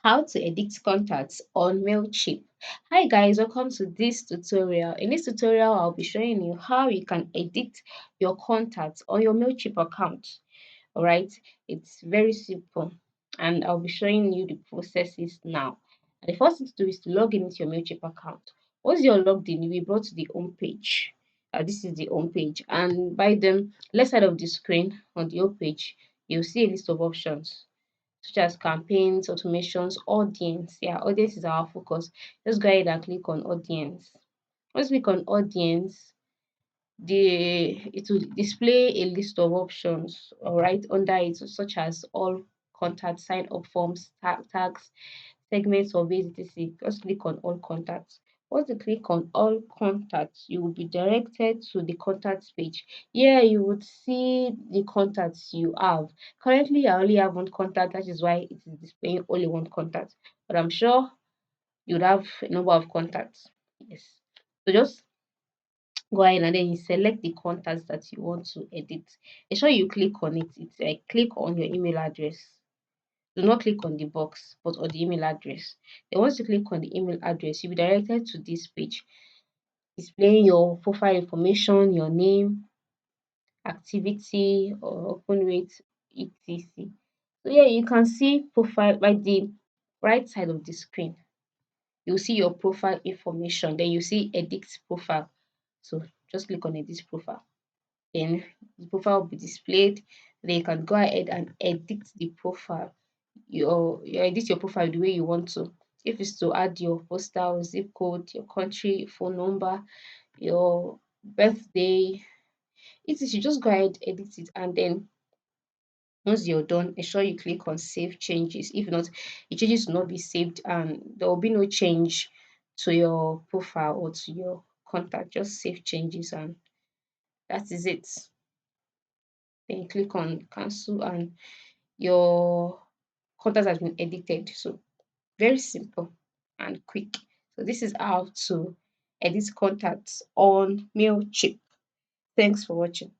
How to edit contacts on MailChimp. Hi guys, welcome to this tutorial. In this tutorial, I'll be showing you how you can edit your contacts on your MailChimp account. Alright, it's very simple and I'll be showing you the processes now. And the first thing to do is to log in into your MailChimp account. Once you're logged in, you'll be brought to the home page. This is the home page, and by the left side of the screen on the home page, you'll see a list of options such as campaigns, automations, audience. Yeah, audience is our focus. Just go ahead and click on audience. Once you click on audience, it will display a list of options all right under it, such as all contact, sign up forms, tags, segments of etc. Just click on all contacts. Once you click on all contacts, you will be directed to the contacts page. Here you would see the contacts you have. Currently, I only have one contact, that is why it is displaying only one contact. But I'm sure you'd have a number of contacts. Yes. So just go ahead and then you select the contacts that you want to edit. Ensure you click on it. It's like click on your email address. Do not click on the box, but on the email address. Then once you click on the email address, you'll be directed to this page, displaying your profile information, your name, activity, or open rate, etc. So yeah, you can see profile by the right side of the screen. You'll see your profile information. Then you see edit profile. So just click on edit profile. Then the profile will be displayed. Then you can go ahead and edit the profile. You edit your profile the way you want to. If it's to add your postal, zip code, your country, phone number, your birthday, etc. You just go ahead, edit it, and then once you're done, ensure you click on save changes. If not, the changes will not be saved and there will be no change to your profile or to your contact. Just save changes and that is it. Then you click on cancel and your contact has been edited. So very simple and quick. So this is how to edit contacts on MailChimp. Thanks for watching.